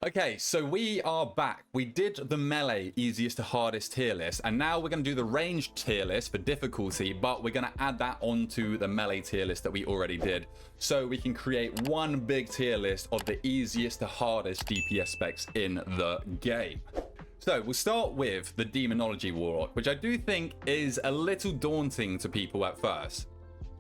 Okay, so we are back. We did the melee easiest to hardest tier list, and now we're going to do the ranged tier list for difficulty, but we're going to add that onto the melee tier list that we already did. So we can create one big tier list of the easiest to hardest DPS specs in the game. So we'll start with the Demonology Warlock, which I do think is a little daunting to people at first.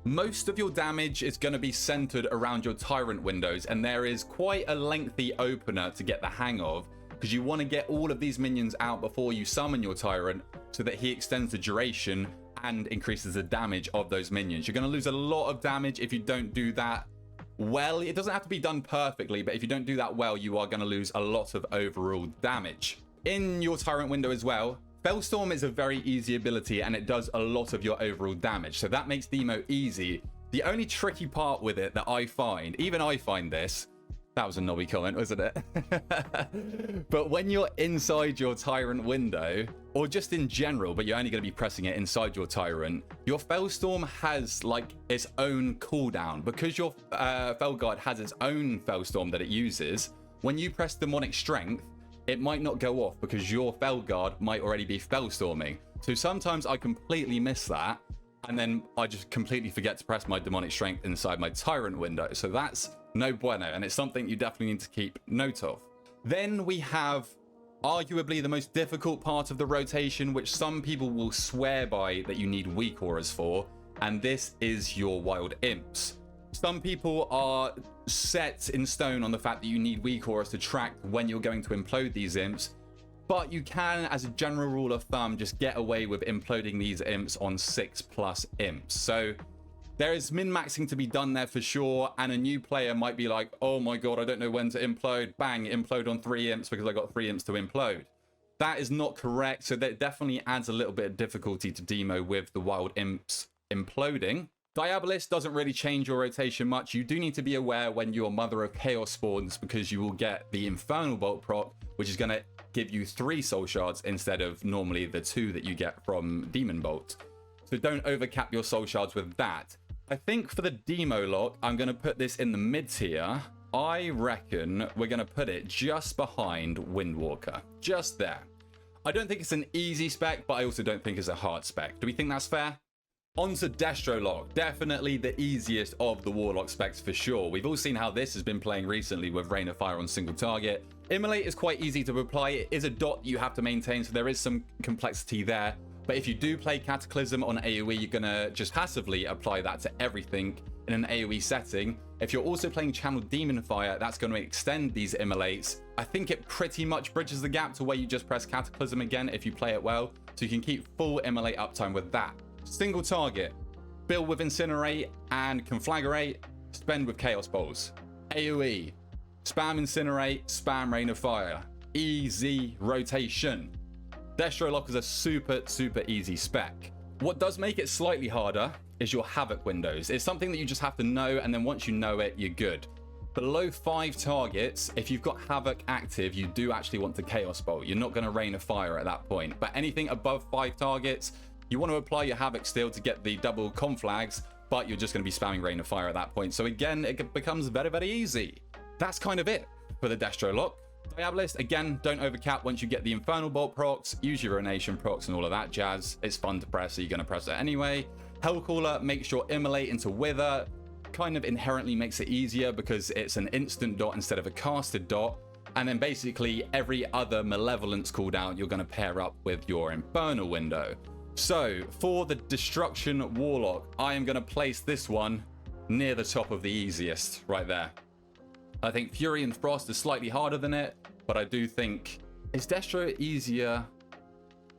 Most of your damage is going to be centered around your Tyrant windows, and there is quite a lengthy opener to get the hang of, because you want to get all of these minions out before you summon your Tyrant so that he extends the duration and increases the damage of those minions. You're going to lose a lot of damage if you don't do that well. It doesn't have to be done perfectly, but if you don't do that well, you are going to lose a lot of overall damage. In your Tyrant window as well, Fellstorm is a very easy ability and it does a lot of your overall damage, so that makes Demo easy. The only tricky part with it that I find, even I find this, that was a knobby comment, wasn't it? But when you're inside your Tyrant window, or just in general, but you're only going to be pressing it inside your Tyrant, your Fellstorm has like its own cooldown. Because your Felguard has its own Fellstorm that it uses, when you press Demonic Strength, it might not go off because your Felguard might already be Fellstorming. So sometimes I completely miss that, and then I just completely forget to press my Demonic Strength inside my Tyrant window. So that's no bueno, and it's something you definitely need to keep note of. Then we have arguably the most difficult part of the rotation, which some people will swear by that you need weak auras for, and this is your Wild Imps. Some people are set in stone on the fact that you need weak auras to track when you're going to implode these imps, but you can, as a general rule of thumb, just get away with imploding these imps on 6+ imps. So there is min-maxing to be done there for sure, and a new player might be like, oh my god, I don't know when to implode. Bang, implode on 3 imps because I got 3 imps to implode. That is not correct, so that definitely adds a little bit of difficulty to Demo with the Wild Imps imploding. Diabolist doesn't really change your rotation much. You do need to be aware when your Mother of Chaos spawns, because you will get the Infernal Bolt proc, which is going to give you 3 soul shards instead of normally the 2 that you get from Demon Bolt. So don't overcap your soul shards with that. I think for the Demo lock, I'm going to put this in the mid tier. I reckon we're going to put it just behind Windwalker. Just there. I don't think it's an easy spec, but I also don't think it's a hard spec. Do we think that's fair? On to Destro Lock, definitely the easiest of the Warlock specs for sure. We've all seen how this has been playing recently with Rain of Fire on single target. Immolate is quite easy to apply. It is a dot you have to maintain, so there is some complexity there. But if you do play Cataclysm on AoE, you're gonna just passively apply that to everything in an AoE setting. If you're also playing Channel Demon Fire, that's going to extend these Immolates. I think it pretty much bridges the gap to where you just press Cataclysm again if you play it well, so you can keep full Immolate uptime with that. Single target, build with Incinerate and Conflagrate, spend with Chaos Balls. AoE, spam Incinerate, spam Rain of Fire. Easy rotation. Destro Lock is a super easy spec. What does make it slightly harder is your Havoc windows. It's something that you just have to know, and then once you know it, you're good. Below 5 targets, if you've got Havoc active, you do actually want to Chaos Bolt. You're not going to Rain of Fire at that point. But anything above 5 targets, you want to apply your Havoc still to get the double conflags, but you're just going to be spamming Rain of Fire at that point. So again, it becomes very easy. That's kind of it for the Destro Lock. Diabolist, again, don't overcap once you get the Infernal Bolt procs. Use your Ruination procs and all of that jazz. It's fun to press, so you're going to press it anyway. Hellcaller makes your Immolate into Wither. Kind of inherently makes it easier because it's an instant dot instead of a casted dot. And then basically every other Malevolence cooldown you're going to pair up with your Infernal window. So for the Destruction Warlock, I am going to place this one near the top of the easiest right there. I think Fury and Frost is slightly harder than it, but I do think, is Destro easier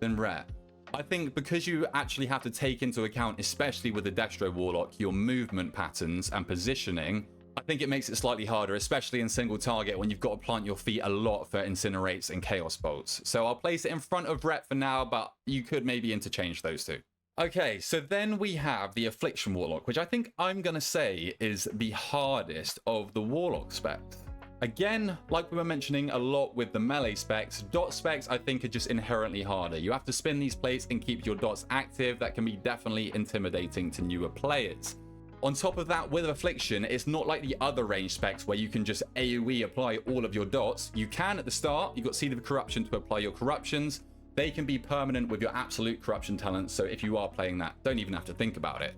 than Ret? I think because you actually have to take into account, especially with the Destro Warlock, your movement patterns and positioning, I think it makes it slightly harder, especially in single target when you've got to plant your feet a lot for Incinerates and Chaos Bolts. So I'll place it in front of Ret for now, but you could maybe interchange those two. Okay, so then we have the Affliction Warlock, which I think I'm going to say is the hardest of the Warlock specs. Again, like we were mentioning a lot with the melee specs, dot specs I think are just inherently harder. You have to spin these plates and keep your dots active. That can be definitely intimidating to newer players. On top of that, with Affliction, it's not like the other range specs where you can just AoE apply all of your dots. You can at the start. You've got Seed of Corruption to apply your corruptions. They can be permanent with your absolute corruption talents, so if you are playing that, don't even have to think about it.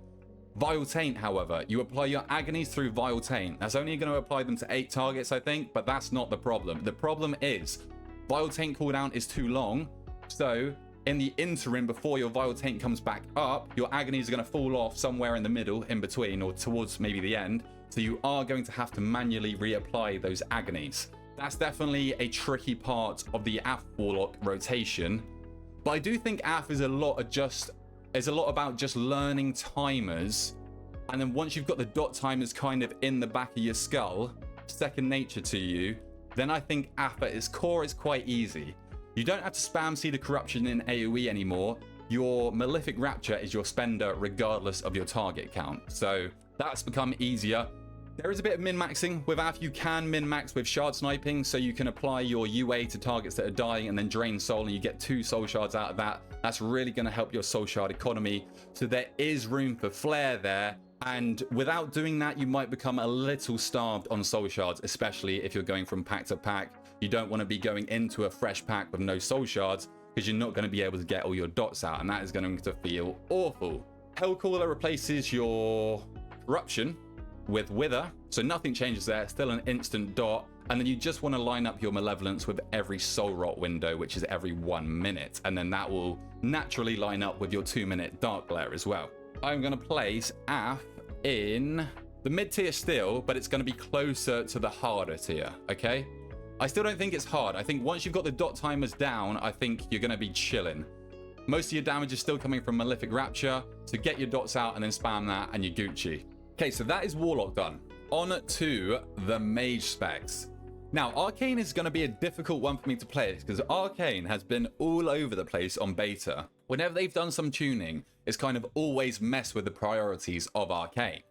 Vile Taint, however, you apply your agonies through Vile Taint. That's only going to apply them to 8 targets, I think, but that's not the problem. The problem is Vile Taint cooldown is too long, so in the interim before your Vile Taint comes back up, your agonies are going to fall off somewhere in the middle, in between, or towards maybe the end, so you are going to have to manually reapply those agonies. That's definitely a tricky part of the Aff Warlock rotation, but I do think Aff is a lot about just learning timers, and then once you've got the dot timers kind of in the back of your skull, second nature to you, then I think Aff at its core is quite easy. You don't have to spam Seed of Corruption in AoE anymore. Your Malefic Rapture is your spender regardless of your target count, so that's become easier. There is a bit of min-maxing with Aff. You can min-max with shard sniping, so you can apply your UA to targets that are dying and then drain soul, and you get 2 soul shards out of that. That's really going to help your soul shard economy, so there is room for flair there, and without doing that, you might become a little starved on soul shards, especially if you're going from pack to pack. You don't want to be going into a fresh pack with no soul shards, because you're not going to be able to get all your dots out, and that is going to feel awful. Hellcaller replaces your corruption with Wither, so nothing changes there, still an instant dot, and then you just want to line up your Malevolence with every Soul Rot window, which is every 1 minute, and then that will naturally line up with your 2-minute Dark Glare as well. I'm going to place Aff in the mid tier still, but it's going to be closer to the harder tier, okay? I still don't think it's hard. I think once you've got the dot timers down, I think you're going to be chilling. Most of your damage is still coming from Malefic Rapture, so get your dots out and then spam that and you're Gucci. Okay, so that is Warlock done. On to the Mage specs. Now, Arcane is going to be a difficult one for me to play because Arcane has been all over the place on beta. Whenever they've done some tuning, it's kind of always messed with the priorities of Arcane.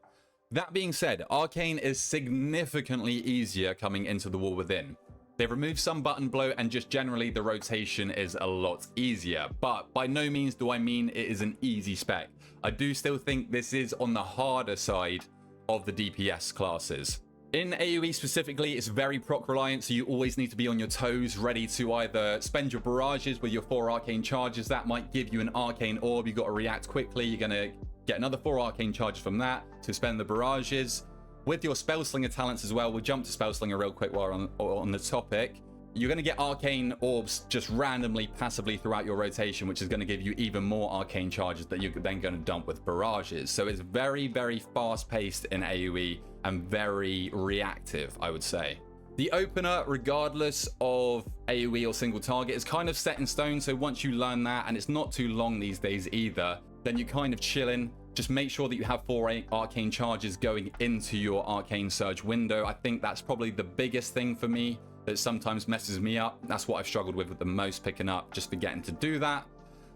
That being said, Arcane is significantly easier coming into the War Within. They've removed some button blow and just generally the rotation is a lot easier, but by no means do I mean it is an easy spec. I do still think this is on the harder side of the DPS classes. In AoE specifically, it's very proc reliant, so you always need to be on your toes, ready to either spend your barrages with your 4 arcane charges. That might give you an arcane orb. You've got to react quickly. You're going to get another 4 arcane charges from that to spend the barrages. With your Spellslinger talents as well, we'll jump to Spellslinger real quick while we're on the topic. You're going to get arcane orbs just randomly, passively throughout your rotation, which is going to give you even more arcane charges that you're then going to dump with barrages. So it's very, very fast-paced in AoE and very reactive, I would say. The opener, regardless of AoE or single target, is kind of set in stone. So once you learn that, and it's not too long these days either, then you're kind of chilling. Just make sure that you have 4 arcane charges going into your arcane surge window. I think that's probably the biggest thing for me that sometimes messes me up. That's what I've struggled with the most, picking up, just forgetting to do that.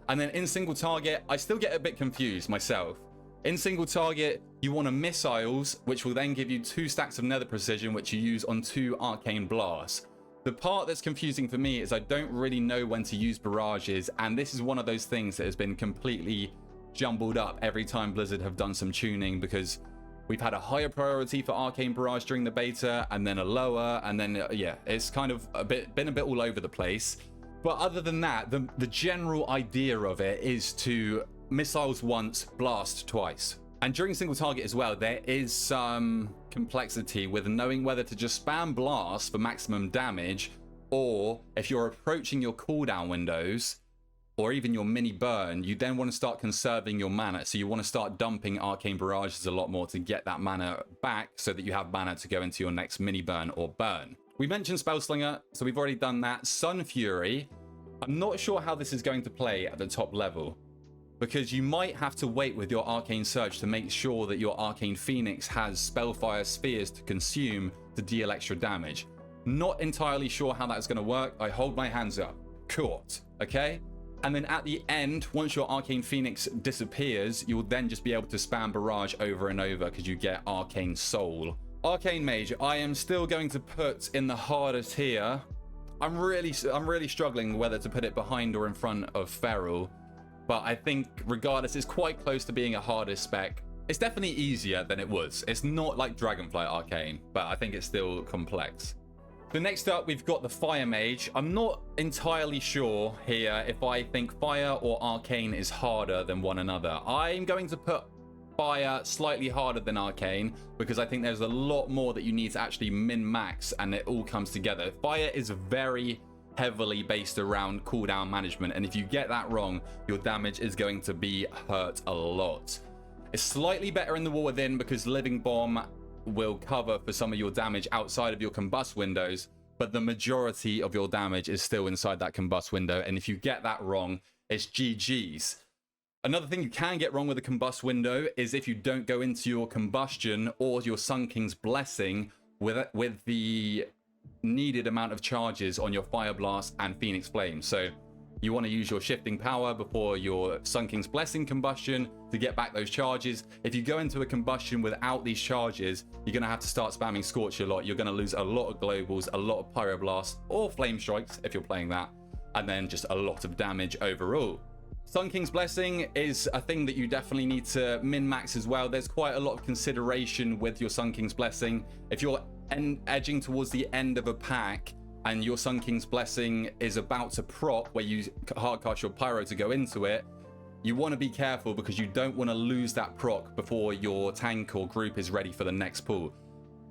And then in single target, I still get a bit confused myself. In single target, you want to missiles, which will then give you 2 stacks of nether precision, which you use on 2 arcane blasts. The part that's confusing for me is I don't really know when to use barrages, and this is one of those things that has been completely jumbled up every time Blizzard have done some tuning, because we've had a higher priority for Arcane Barrage during the beta, and then a lower, and then, yeah, it's kind of been a bit all over the place. But other than that, the general idea of it is to missiles once, blast twice. And during single target as well, there is some complexity with knowing whether to just spam blast for maximum damage, or if you're approaching your cooldown windows, or even your mini burn, you then want to start conserving your mana. So you want to start dumping arcane barrages a lot more to get that mana back so that you have mana to go into your next mini burn or burn. We mentioned Spellslinger, so we've already done that. Sun Fury, I'm not sure how this is going to play at the top level, because you might have to wait with your arcane surge to make sure that your arcane phoenix has spellfire spheres to consume to deal extra damage. Not entirely sure how that's going to work. I hold my hands up. Caught. Okay? And then at the end, once your Arcane Phoenix disappears, you'll then just be able to spam Barrage over and over because you get Arcane Soul. Arcane Mage, I am still going to put in the harder tier. I'm really struggling whether to put it behind or in front of Feral. But I think regardless, it's quite close to being a harder spec. It's definitely easier than it was. It's not like Dragonflight Arcane, but I think it's still complex. So next up, we've got the Fire Mage. I'm not entirely sure here if I think Fire or Arcane is harder than one another. I'm going to put Fire slightly harder than Arcane because I think there's a lot more that you need to actually min-max and it all comes together. Fire is very heavily based around cooldown management, and if you get that wrong, your damage is going to be hurt a lot. It's slightly better in the War Within because Living Bomb will cover for some of your damage outside of your combust windows, but the majority of your damage is still inside that combust window, and if you get that wrong, it's GG's. Another thing you can get wrong with a combust window is if you don't go into your combustion or your Sun King's Blessing with the needed amount of charges on your Fire Blast and Phoenix Flame. So you want to use your shifting power before your Sun King's Blessing combustion to get back those charges. If you go into a combustion without these charges, you're going to have to start spamming Scorch a lot. You're going to lose a lot of globals, a lot of Pyroblasts or Flame Strikes if you're playing that, and then just a lot of damage overall. Sun King's Blessing is a thing that you definitely need to min-max as well. There's quite a lot of consideration with your Sun King's Blessing. If you're edging towards the end of a pack and your Sun King's Blessing is about to proc where you hardcast your Pyro to go into it, you want to be careful because you don't want to lose that proc before your tank or group is ready for the next pull.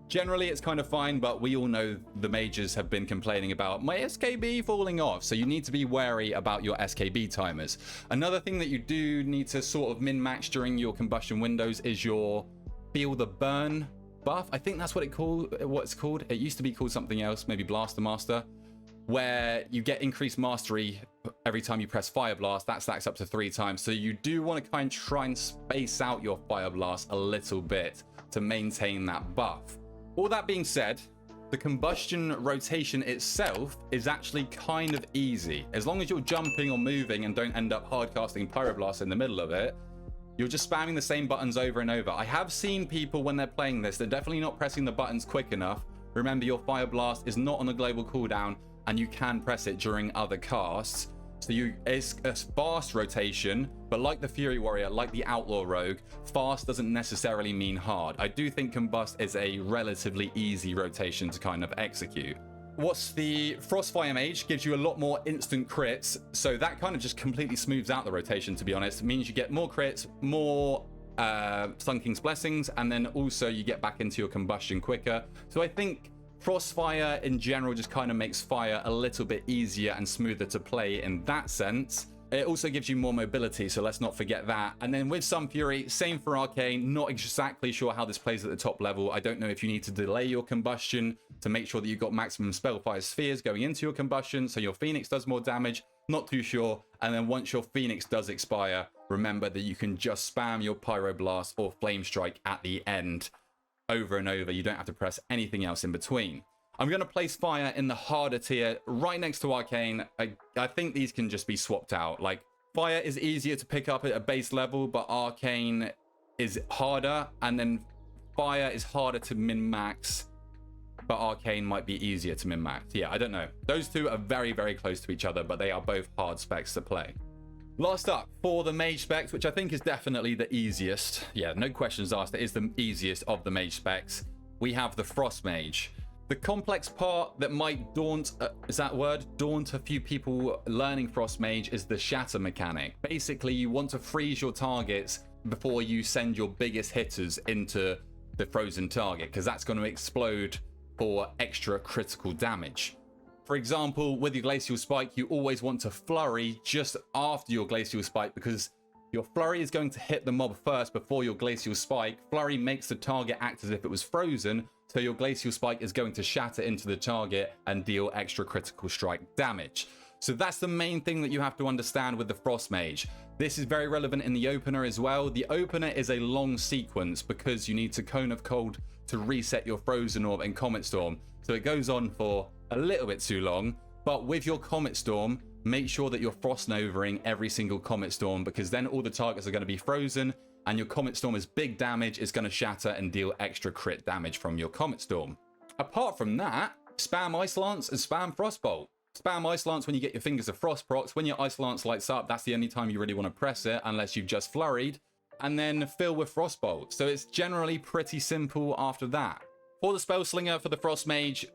Generally, it's kind of fine, but we all know the mages have been complaining about my SKB falling off, so you need to be wary about your SKB timers. Another thing that you do need to sort of min-max during your combustion windows is your Feel the Burn buff. I think that's what it's called. It used to be called something else, maybe Blaster Master, where you get increased mastery every time you press Fire Blast. That stacks up to 3 times. So you do want to try and space out your Fire Blast a little bit to maintain that buff. All that being said, the combustion rotation itself is actually kind of easy. As long as you're jumping or moving and don't end up hardcasting Pyroblast in the middle of it, you're just spamming the same buttons over and over. I have seen people when they're playing this, they're definitely not pressing the buttons quick enough. Remember, your Fire Blast is not on a global cooldown and you can press it during other casts. So it's a fast rotation, but like the Fury Warrior, like the Outlaw Rogue, fast doesn't necessarily mean hard. I do think Combust is a relatively easy rotation to kind of execute. What's the Frostfire Mage gives you a lot more instant crits, so that kind of just completely smooths out the rotation, to be honest. It means you get more crits, more Sun King's Blessings, and then also you get back into your combustion quicker. So I think Frostfire in general just kind of makes fire a little bit easier and smoother to play in that sense. It also gives you more mobility, so let's not forget that. And then with Sun Fury, same for Arcane. Not exactly sure how this plays at the top level. I don't know if you need to delay your combustion to make sure that you've got maximum Spellfire Spheres going into your combustion, so your Phoenix does more damage. Not too sure. And then once your Phoenix does expire, remember that you can just spam your Pyroblast or Flame Strike at the end over and over. You don't have to press anything else in between. I'm going to place Fire in the harder tier right next to Arcane. I think these can just be swapped out. Like, Fire is easier to pick up at a base level, but Arcane is harder, and then Fire is harder to min-max, but Arcane might be easier to min-max. Yeah, I don't know. Those two are very, very close to each other, but they are both hard specs to play. Last up, for the Mage specs, which I think is definitely the easiest. Yeah, no questions asked. It is the easiest of the Mage specs. We have the Frost Mage. The complex part that might daunt, is that word? Daunt a few people learning Frost Mage is the shatter mechanic. Basically, you want to freeze your targets before you send your biggest hitters into the frozen target, because that's going to explode for extra critical damage. For example, with your Glacial Spike, you always want to flurry just after your Glacial Spike, because your flurry is going to hit the mob first before your Glacial Spike. Flurry makes the target act as if it was frozen, so your Glacial Spike is going to shatter into the target and deal extra critical strike damage. So that's the main thing that you have to understand with the Frost Mage. This is very relevant in the opener as well. The opener is a long sequence because you need to Cone of Cold to reset your Frozen Orb and Comet Storm. So it goes on for a little bit too long, but with your Comet Storm, make sure that you're Frost Novering every single Comet Storm, because then all the targets are going to be frozen, and your Comet Storm is big damage, is going to shatter and deal extra crit damage from your Comet Storm. Apart from that, spam Ice Lance and spam Frostbolt. Spam Ice Lance when you get your Fingers of Frost procs. When your Ice Lance lights up, that's the only time you really want to press it, unless you've just flurried. and then fill with Frostbolt. So it's generally pretty simple after that. For the Spellslinger, for the Frost Mage,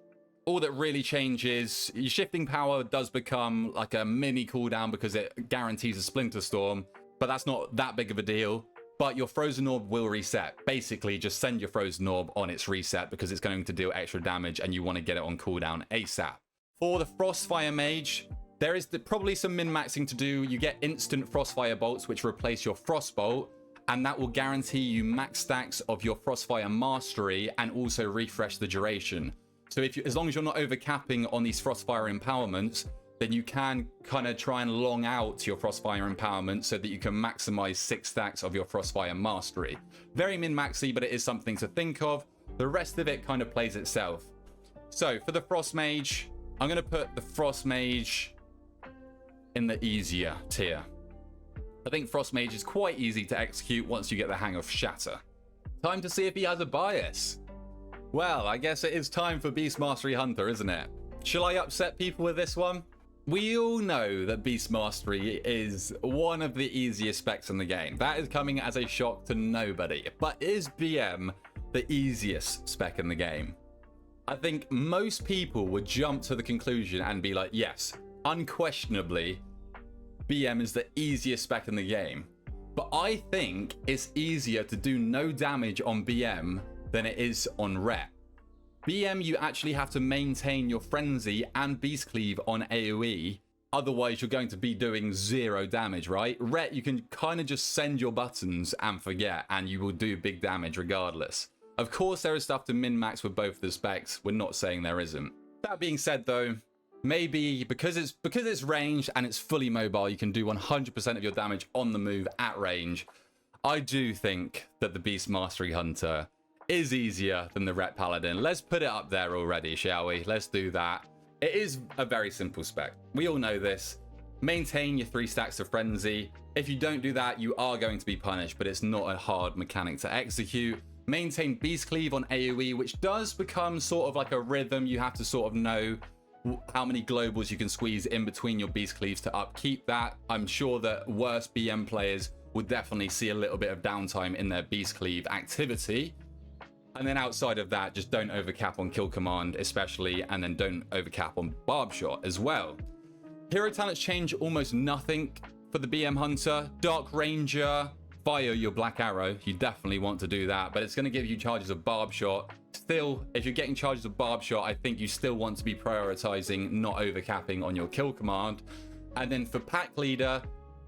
all that really changes, your shifting power does become like a mini cooldown because it guarantees a Splinter Storm, but that's not that big of a deal. But your Frozen Orb will reset. Basically, just send your Frozen Orb on its reset because it's going to deal extra damage and you want to get it on cooldown ASAP. For the Frostfire Mage, there is probably some min-maxing to do. You get instant Frostfire Bolts, which replace your Frostbolt, and that will guarantee you max stacks of your Frostfire Mastery and also refresh the duration. So as long as you're not overcapping on these Frostfire empowerments, then you can kind of try and long out your Frostfire empowerment so that you can maximize 6 stacks of your Frostfire Mastery. Very min-maxy, but it is something to think of. The rest of it kind of plays itself. So for the Frost Mage, I'm going to put the Frost Mage in the easier tier. I think Frost Mage is quite easy to execute once you get the hang of Shatter. Time to see if he has a bias. Well, I guess it is time for Beast Mastery Hunter, isn't it? Shall I upset people with this one? We all know that Beast Mastery is one of the easiest specs in the game. That is coming as a shock to nobody. But is BM the easiest spec in the game? I think most people would jump to the conclusion and be like, yes, unquestionably, BM is the easiest spec in the game. But I think it's easier to do no damage on BM than it is on Ret. BM, you actually have to maintain your Frenzy and Beast Cleave on AoE, otherwise you're going to be doing 0 damage, right? Ret, you can kind of just send your buttons and forget, and you will do big damage regardless. Of course, there is stuff to min-max with both the specs. We're not saying there isn't. That being said, though, maybe because it's ranged and it's fully mobile, you can do 100% of your damage on the move at range. I do think that the Beast Mastery Hunter is easier than the Ret Paladin. Let's put it up there already, shall we? Let's do that. It is a very simple spec. We all know this. Maintain your 3 stacks of Frenzy. If you don't do that, you are going to be punished, but it's not a hard mechanic to execute. Maintain Beast Cleave on AoE, which does become sort of like a rhythm. You have to sort of know how many globals you can squeeze in between your Beast Cleaves to upkeep that. I'm sure that worse BM players would definitely see a little bit of downtime in their Beast Cleave activity. And then outside of that, just don't overcap on Kill Command especially, and then don't overcap on Barb Shot as well. Hero talents change almost nothing for the BM Hunter. Dark Ranger, fire your Black Arrow. You definitely want to do that, but it's going to give you charges of Barb Shot. Still, if you're getting charges of Barb Shot, I think you still want to be prioritizing not overcapping on your Kill Command. And then for Pack Leader,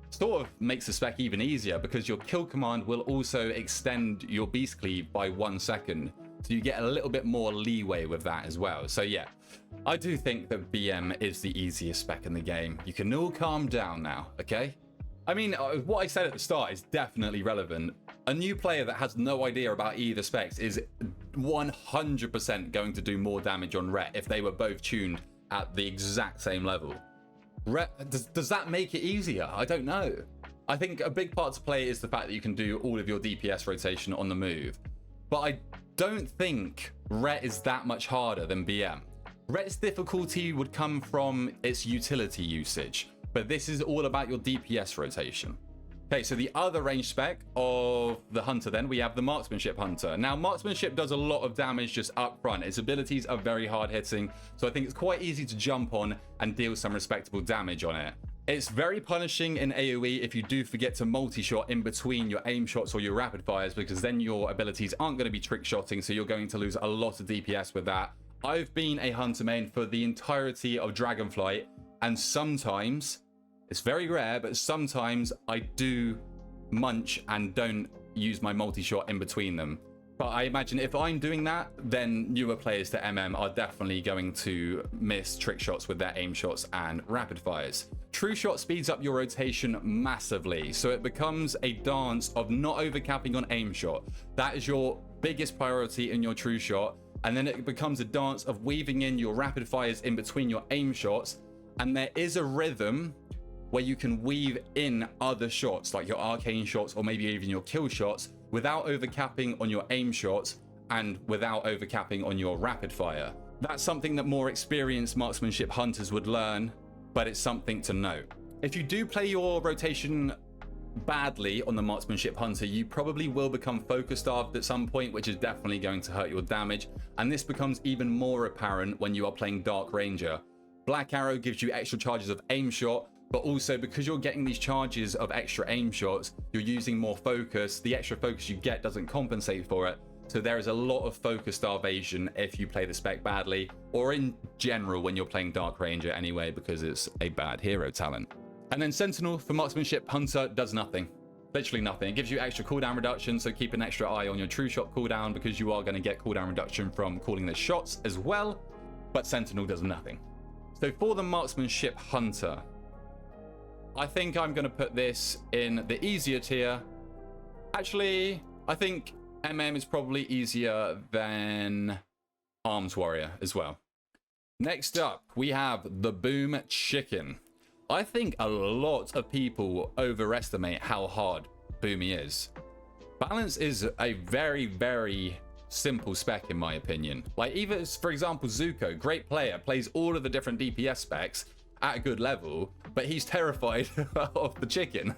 sort of makes the spec even easier because your Kill Command will also extend your Beast Cleave by 1 second. So you get a little bit more leeway with that as well. So yeah, I do think that BM is the easiest spec in the game. You can all calm down now, okay? I mean, what I said at the start is definitely relevant. A new player that has no idea about either specs is 100% going to do more damage on Ret if they were both tuned at the exact same level. Does that make it easier? I don't know. I think a big part to play is the fact that you can do all of your DPS rotation on the move. But I don't think Ret is that much harder than BM. Ret's difficulty would come from its utility usage, but this is all about your DPS rotation. Okay, so the other range spec of the Hunter then, we have the Marksmanship Hunter. Now, Marksmanship does a lot of damage just up front. Its abilities are very hard hitting, so I think it's quite easy to jump on and deal some respectable damage on it. It's very punishing in AoE if you do forget to multi-shot in between your aim shots or your rapid fires, because then your abilities aren't going to be trick shotting, so you're going to lose a lot of DPS with that. I've been a Hunter main for the entirety of Dragonflight, and sometimes, it's very rare, but sometimes I do munch and don't use my multi-shot in between them. But I imagine if I'm doing that, then newer players to MM are definitely going to miss trick shots with their aim shots and rapid fires. True Shot speeds up your rotation massively, so it becomes a dance of not overcapping on aim shot. That is your biggest priority in your True Shot, and then it becomes a dance of weaving in your rapid fires in between your aim shots, and there is a rhythm where you can weave in other shots like your arcane shots or maybe even your kill shots without overcapping on your aim shots and without overcapping on your rapid fire. That's something that more experienced marksmanship hunters would learn, but it's something to note. If you do play your rotation badly on the Marksmanship Hunter, you probably will become focus starved at some point, which is definitely going to hurt your damage. And this becomes even more apparent when you are playing Dark Ranger. Black Arrow gives you extra charges of aim shot, but also because you're getting these charges of extra aim shots, you're using more focus. The extra focus you get doesn't compensate for it. So there is a lot of focus starvation if you play the spec badly, or in general when you're playing Dark Ranger anyway, because it's a bad hero talent. And then Sentinel for Marksmanship Hunter does nothing. Literally nothing. It gives you extra cooldown reduction, so keep an extra eye on your true shot cooldown, because you are going to get cooldown reduction from calling the shots as well. But Sentinel does nothing. So for the Marksmanship Hunter, I think I'm going to put this in the easier tier. Actually, I think MM is probably easier than Arms Warrior as well. Next up, we have the Boom Chicken. I think a lot of people overestimate how hard Boomy is. Balance is a very, very simple spec in my opinion. Like even, for example, Zuko, great player, plays all of the different DPS specs at a good level, but he's terrified of the chicken.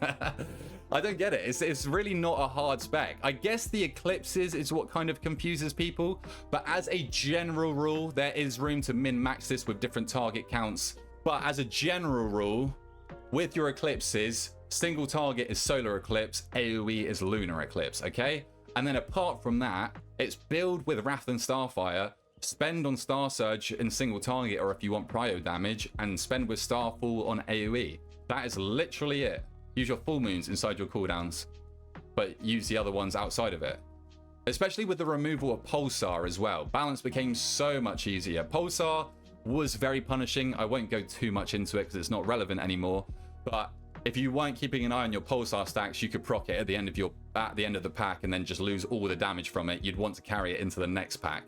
I don't get it. It's really not a hard spec. I guess the eclipses is what kind of confuses people, but as a general rule, there is room to min-max this with different target counts. But as a general rule, with your eclipses, single target is solar eclipse, AoE is lunar eclipse, okay? And then apart from that, it's build with Wrath and Starfire, spend on Star Surge in single target, or if you want prio damage, and spend with Starfall on AoE. That is literally it. Use your full moons inside your cooldowns, but use the other ones outside of it. Especially with the removal of Pulsar as well. Balance became so much easier. Pulsar was very punishing. I won't go too much into it because it's not relevant anymore. But if you weren't keeping an eye on your Pulsar stacks, you could proc it at the end of the pack and then just lose all the damage from it. You'd want to carry it into the next pack.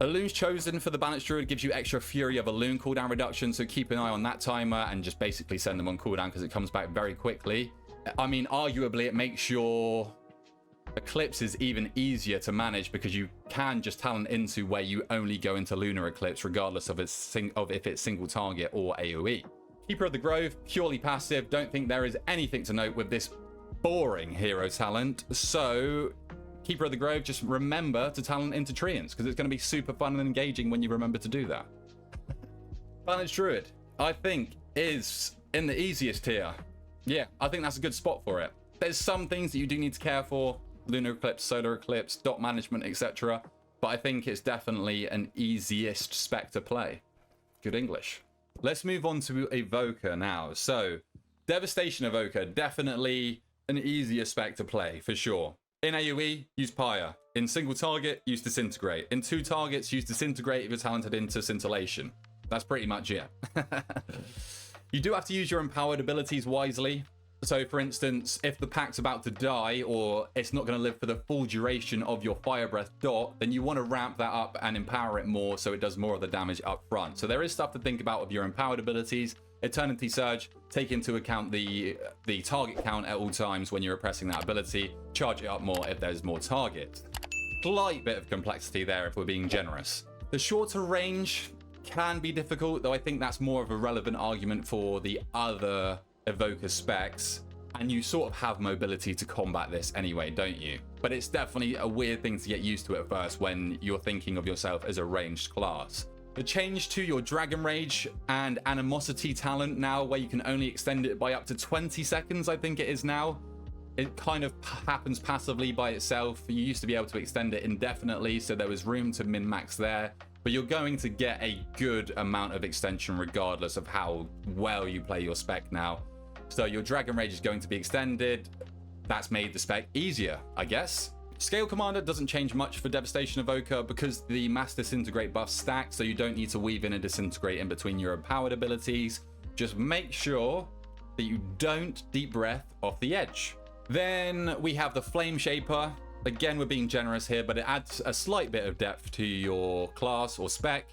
Illune's Chosen for the Balance Druid gives you extra Fury of Illume cooldown reduction, so keep an eye on that timer and just basically send them on cooldown because it comes back very quickly. I mean, arguably it makes your Eclipse is even easier to manage because you can just talent into where you only go into Lunar Eclipse regardless of if it's single target or AoE. Keeper of the Grove, purely passive. Don't think there is anything to note with this boring hero talent. So Keeper of the Grove, just remember to talent into Treants because it's going to be super fun and engaging when you remember to do that. Balance Druid, I think, is in the easiest tier. Yeah, I think that's a good spot for it. There's some things that you do need to care for. Lunar Eclipse, Solar Eclipse, dot management, etc. But I think it's definitely an easiest spec to play. Good English. Let's move on to Evoker now. So, Devastation Evoker, definitely an easier spec to play, for sure. In AoE, use Pyre. In single target, use Disintegrate. In 2 targets, use Disintegrate if you're talented into Scintillation. That's pretty much it. You do have to use your empowered abilities wisely. So, for instance, if the pack's about to die or it's not going to live for the full duration of your Fire Breath dot, then you want to ramp that up and empower it more so it does more of the damage up front. So there is stuff to think about with your empowered abilities. Eternity Surge, take into account the target count at all times when you're pressing that ability. Charge it up more if there's more targets. Slight bit of complexity there if we're being generous. The shorter range can be difficult, though I think that's more of a relevant argument for the other Evoker specs, and you sort of have mobility to combat this anyway, don't you? But it's definitely a weird thing to get used to at first when you're thinking of yourself as a ranged class. The change to your Dragon Rage and Animosity talent now, where you can only extend it by up to 20 seconds, I think it is now. It kind of happens passively by itself. You used to be able to extend it indefinitely, so there was room to min-max there. But you're going to get a good amount of extension regardless of how well you play your spec now. So your Dragon Rage is going to be extended. That's made the spec easier, I guess. Scale Commander doesn't change much for Devastation Evoker because the Mass Disintegrate buff stacks, so you don't need to weave in a Disintegrate in between your empowered abilities. Just make sure that you don't Deep Breath off the edge. Then we have the Flame Shaper. Again, we're being generous here, but it adds a slight bit of depth to your class or spec.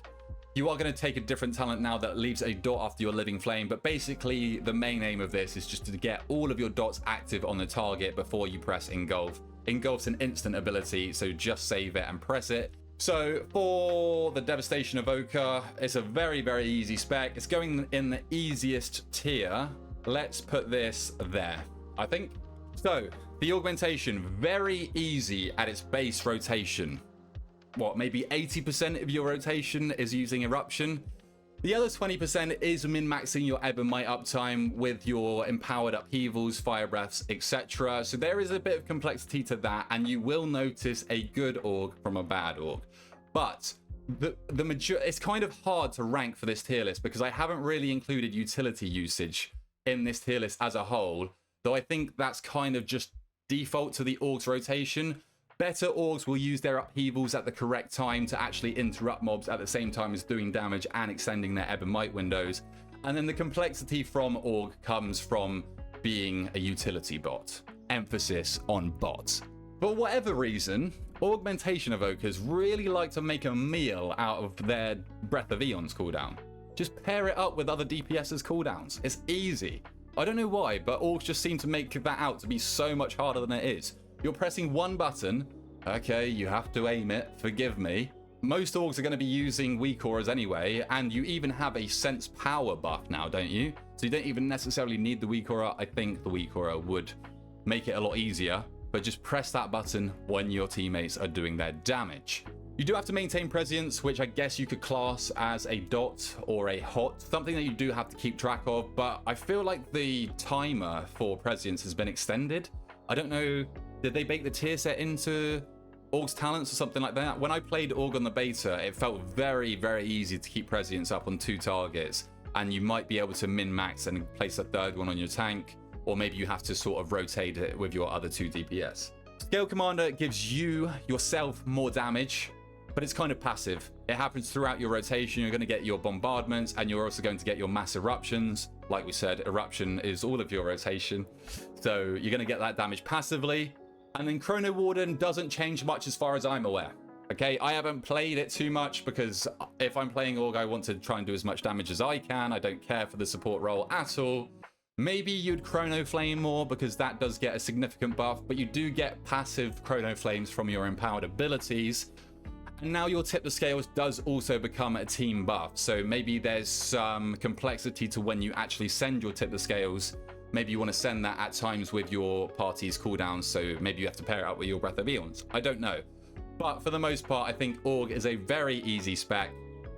You are going to take a different talent now that leaves a dot after your Living Flame, but basically the main aim of this is just to get all of your dots active on the target before you press Engulf. Engulf's an instant ability, so just save it and press it. So for the Devastation Evoker, it's a very, very easy spec. It's going in the easiest tier. Let's put this there, I think. So, the augmentation, very easy at its base rotation. What, maybe 80% of your rotation is using Eruption? The other 20% is min-maxing your Ebb and Might uptime with your empowered upheavals, fire breaths, etc. So there is a bit of complexity to that, and you will notice a good org from a bad org. But it's kind of hard to rank for this tier list because I haven't really included utility usage in this tier list as a whole, though I think that's kind of just default to the org's rotation. Better orgs will use their upheavals at the correct time to actually interrupt mobs at the same time as doing damage and extending their Ebb and Might windows. And then the complexity from org comes from being a utility bot. Emphasis on bots. For whatever reason, augmentation evokers really like to make a meal out of their Breath of Eon's cooldown. Just pair it up with other DPS's cooldowns. It's easy. I don't know why, but orgs just seem to make that out to be so much harder than it is. You're pressing one button. Okay, you have to aim it. Forgive me. Most orgs are going to be using weak auras anyway, and you even have a sense power buff now, don't you? So you don't even necessarily need the weak aura. I think the weak aura would make it a lot easier, but just press that button when your teammates are doing their damage. You do have to maintain prescience, which I guess you could class as a dot or a hot, something that you do have to keep track of, but I feel like the timer for prescience has been extended. I don't know, did they bake the tier set into Org's talents or something like that? When I played Org on the beta, it felt very, very easy to keep prescience up on 2 targets, and you might be able to min-max and place a third one on your tank, or maybe you have to sort of rotate it with your other 2 DPS. Scale Commander gives you, yourself, more damage, but it's kind of passive. It happens throughout your rotation. You're going to get your bombardments, and you're also going to get your mass eruptions. Like we said, eruption is all of your rotation. So you're going to get that damage passively. And then Chrono Warden doesn't change much as far as I'm aware. Okay, I haven't played it too much because if I'm playing Org, I want to try and do as much damage as I can. I don't care for the support role at all. Maybe you'd Chrono Flame more because that does get a significant buff, but you do get passive Chrono Flames from your empowered abilities. And now your Tip the Scales does also become a team buff. So maybe there's some complexity to when you actually send your Tip the Scales. Maybe you want to send that at times with your party's cooldowns, so maybe you have to pair it up with your Breath of Eons. I don't know. But for the most part, I think Org is a very easy spec,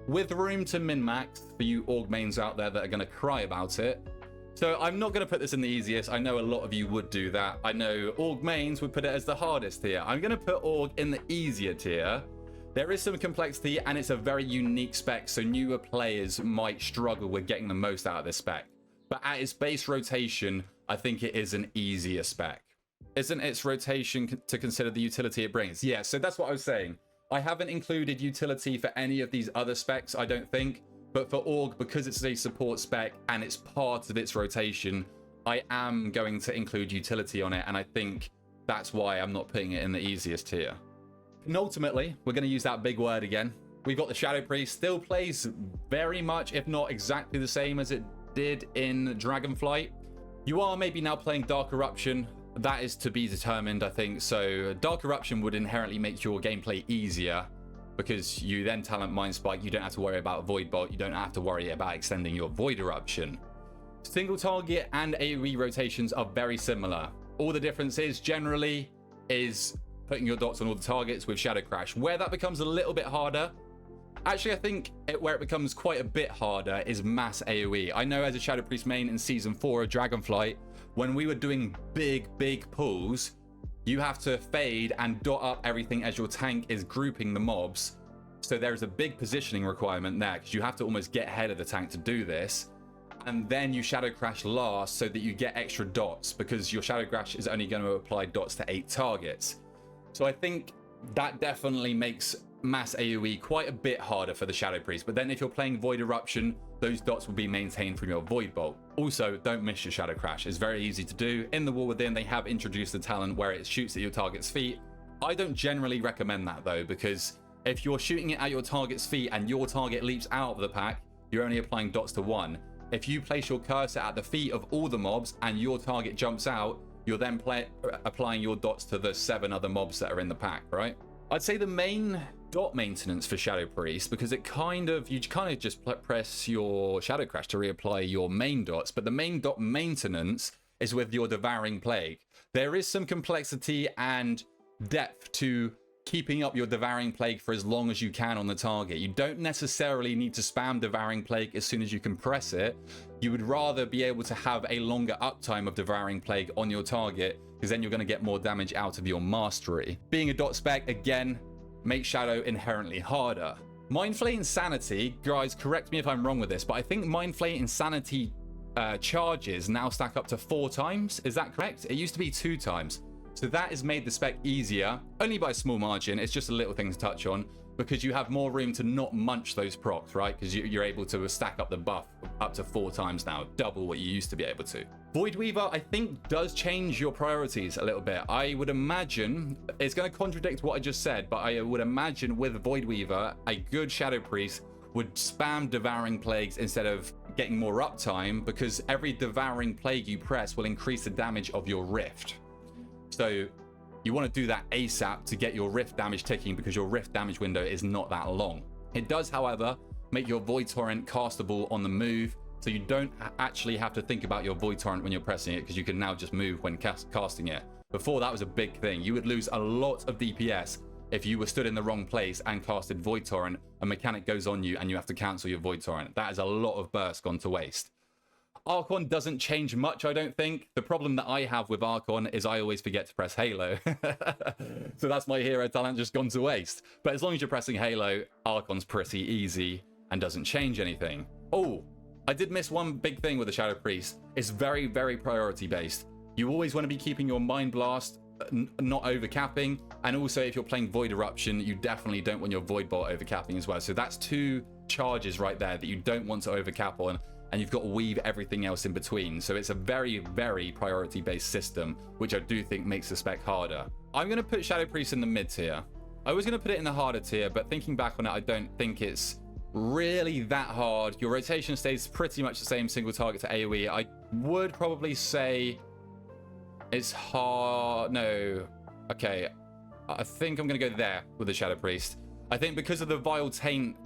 with room to min-max for you Org mains out there that are going to cry about it. So I'm not going to put this in the easiest. I know a lot of you would do that. I know Org mains would put it as the hardest tier. I'm going to put Org in the easier tier. There is some complexity, and it's a very unique spec, so newer players might struggle with getting the most out of this spec. But at its base rotation, I think it is an easier spec. Isn't its rotation to consider the utility it brings? Yeah, so that's what I was saying. I haven't included utility for any of these other specs, I don't think. But for Org, because it's a support spec and it's part of its rotation, I am going to include utility on it. And I think that's why I'm not putting it in the easiest tier. And ultimately, we're going to use that big word again. We've got the Shadow Priest, still plays very much, if not exactly the same as it did in Dragonflight. You are maybe now playing Dark Eruption. That is to be determined, I think. So Dark Eruption would inherently make your gameplay easier because you then talent Mind Spike. You don't have to worry about Void Bolt. You don't have to worry about extending your Void Eruption. Single target and AoE rotations are very similar. All the difference is generally is putting your dots on all the targets with Shadow Crash. Where that becomes a little bit harder, actually, I think where it becomes quite a bit harder is mass AoE. I know as a Shadow Priest main in Season 4 of Dragonflight, when we were doing big pulls, you have to fade and dot up everything as your tank is grouping the mobs. So there's a big positioning requirement there because you have to almost get ahead of the tank to do this. And then you Shadow Crash last so that you get extra dots because your Shadow Crash is only going to apply dots to 8 targets. So I think that definitely makes mass AoE quite a bit harder for the Shadow Priest. But then if you're playing Void Eruption, those dots will be maintained from your Void Bolt. Also, don't miss your Shadow Crash. It's very easy to do. In the War Within, they have introduced the talent where it shoots at your target's feet. I don't generally recommend that though, because if you're shooting it at your target's feet and your target leaps out of the pack, you're only applying dots to 1. If you place your cursor at the feet of all the mobs and your target jumps out, you're then applying your dots to the 7 other mobs that are in the pack, right? I'd say the main dot maintenance for Shadow Priest, because you kind of just press your Shadow Crash to reapply your main dots, but the main dot maintenance is with your Devouring Plague. There is some complexity and depth to keeping up your Devouring Plague for as long as you can on the target. You don't necessarily need to spam Devouring Plague as soon as you can press it. You would rather be able to have a longer uptime of Devouring Plague on your target, because then you're going to get more damage out of your mastery. Being a dot spec, again, makes Shadow inherently harder. Mind Flay Insanity, guys, correct me if I'm wrong with this, but I think Mind Flay Insanity charges now stack up to 4 times. Is that correct? It used to be 2 times. So that has made the spec easier, only by a small margin. It's just a little thing to touch on, because you have more room to not munch those procs, right? Because you're able to stack up the buff up to 4 times now, double what you used to be able to. Void Weaver, I think, does change your priorities a little bit. I would imagine, it's going to contradict what I just said, but I would imagine with Void Weaver, a good Shadow Priest would spam Devouring Plagues instead of getting more uptime, because every Devouring Plague you press will increase the damage of your Rift. So you want to do that ASAP to get your Rift damage ticking, because your Rift damage window is not that long. It does, however, make your Void Torrent castable on the move, so you don't actually have to think about your Void Torrent when you're pressing it, because you can now just move when casting it. Before, that was a big thing. You would lose a lot of DPS if you were stood in the wrong place and casted Void Torrent, a mechanic goes on you and you have to cancel your Void Torrent. That is a lot of burst gone to waste. Archon doesn't change much, I don't think. The problem that I have with Archon is I always forget to press Halo. So that's my hero talent just gone to waste. But as long as you're pressing Halo, Archon's pretty easy and doesn't change anything. Oh, I did miss one big thing with the Shadow Priest. It's very, very priority based. You always want to be keeping your Mind Blast not overcapping, and also if you're playing Void Eruption, you definitely don't want your Void Bolt overcapping as well. So that's 2 charges right there that you don't want to overcap on, and you've got to weave everything else in between. So it's a very, very priority based system, which I do think makes the spec harder. I'm going to put Shadow Priest in the mid tier. I was going to put it in the harder tier, but thinking back on it, I don't think it's really that hard. Your rotation stays pretty much the same, single target to AoE. I would probably say it's hard. No. Okay. I think I'm going to go there with the Shadow Priest. I think because of the Vile Taint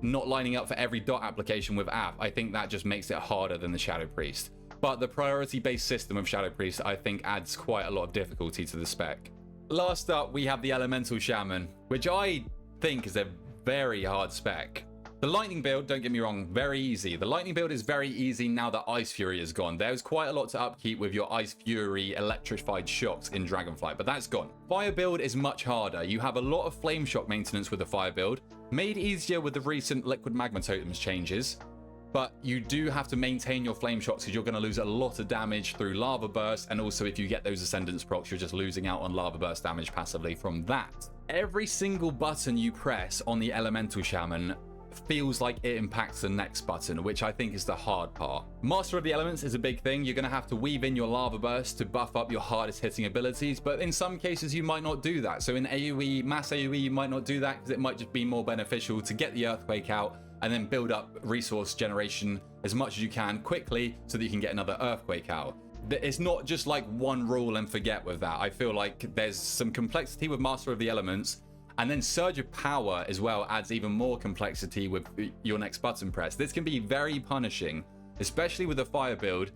not lining up for every dot application with App, I think that just makes it harder than the Shadow Priest. But the priority-based system of Shadow Priest, I think, adds quite a lot of difficulty to the spec. Last up, we have the Elemental Shaman, which I think is a very hard spec. The Lightning build, don't get me wrong, very easy. The Lightning build is very easy now that Ice Fury is gone. There's quite a lot to upkeep with your Ice Fury electrified shocks in Dragonflight, but that's gone. Fire build is much harder. You have a lot of Flame Shock maintenance with the Fire build, made easier with the recent Liquid Magma Totems changes, but you do have to maintain your Flame Shocks because you're going to lose a lot of damage through Lava Burst, and also if you get those Ascendance procs, you're just losing out on Lava Burst damage passively from that. Every single button you press on the Elemental Shaman feels like it impacts the next button, which I think is the hard part. Master of the Elements is a big thing. You're going to have to weave in your Lava Burst to buff up your hardest hitting abilities, but in some cases you might not do that. So in AoE, mass AoE, you might not do that because it might just be more beneficial to get the Earthquake out and then build up resource generation as much as you can quickly so that you can get another Earthquake out. It's not just like one rule and forget with that. I feel like there's some complexity with Master of the Elements, and then Surge of Power as well adds even more complexity with your next button press. This can be very punishing, especially with the Fire build.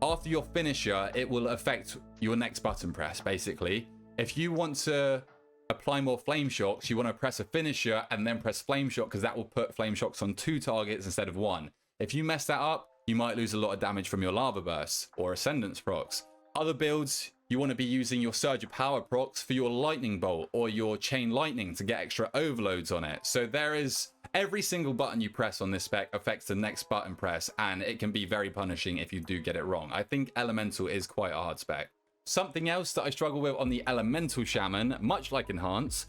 After your finisher, it will affect your next button press, basically. If you want to apply more Flame Shocks, you want to press a finisher and then press Flame Shock, because that will put Flame Shocks on 2 targets instead of 1. If you mess that up, you might lose a lot of damage from your Lava Bursts or Ascendance procs. Other builds, you want to be using your Surge of Power procs for your Lightning Bolt or your Chain Lightning to get extra overloads on it. So there is, every single button you press on this spec affects the next button press, and it can be very punishing if you do get it wrong. I think Elemental is quite a hard spec. Something else that I struggle with on the Elemental Shaman, much like Enhance,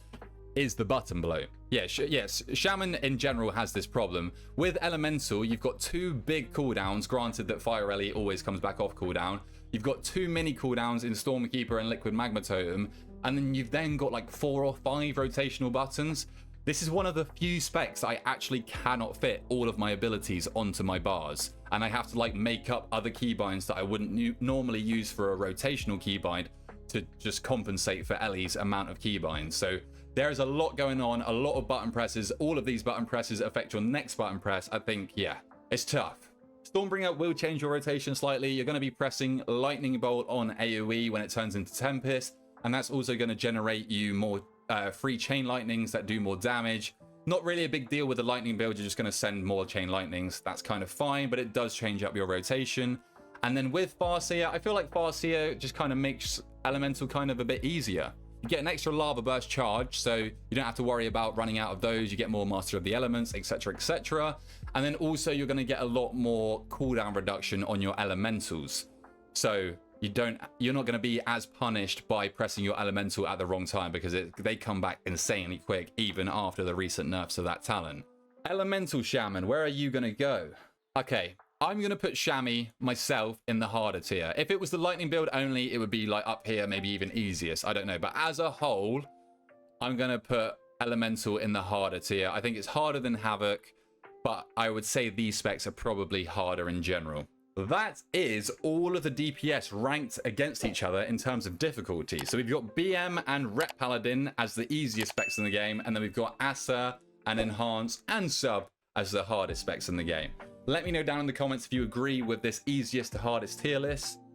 is the button blow. Yes, Shaman in general has this problem. With Elemental, you've got 2 big cooldowns, granted that Fire Rally always comes back off cooldown. You've got 2 mini cooldowns in Stormkeeper and Liquid Magma Totem, and then you've then got like 4 or 5 rotational buttons. This is one of the few specs I actually cannot fit all of my abilities onto my bars, and I have to like make up other keybinds that I wouldn't normally use for a rotational keybind to just compensate for Ellie's amount of keybinds. So there is a lot going on, a lot of button presses. All of these button presses affect your next button press. I think, yeah, it's tough. Stormbringer will change your rotation slightly. You're going to be pressing Lightning Bolt on AoE when it turns into Tempest, and that's also going to generate you more free chain lightnings that do more damage. Not really a big deal with the lightning build. You're just going to send more chain lightnings. That's kind of fine, but it does change up your rotation. And then with Farseer, I feel like Farseer just kind of makes Elemental kind of a bit easier. You get an extra Lava Burst charge, so you don't have to worry about running out of those. You get more Master of the Elements, etc, etc. And then also you're going to get a lot more cooldown reduction on your Elementals. So you're not going to be as punished by pressing your Elemental at the wrong time, because they come back insanely quick even after the recent nerfs of that talent. Elemental Shaman, where are you going to go? Okay, I'm going to put Shammy myself in the harder tier. If it was the lightning build only, it would be like up here, maybe even easiest. I don't know. But as a whole, I'm going to put Elemental in the harder tier. I think it's harder than Havoc, but I would say these specs are probably harder in general. That is all of the DPS ranked against each other in terms of difficulty. So we've got BM and Rep Paladin as the easiest specs in the game, and then we've got Asa and Enhance and Sub as the hardest specs in the game. Let me know down in the comments if you agree with this easiest to hardest tier list.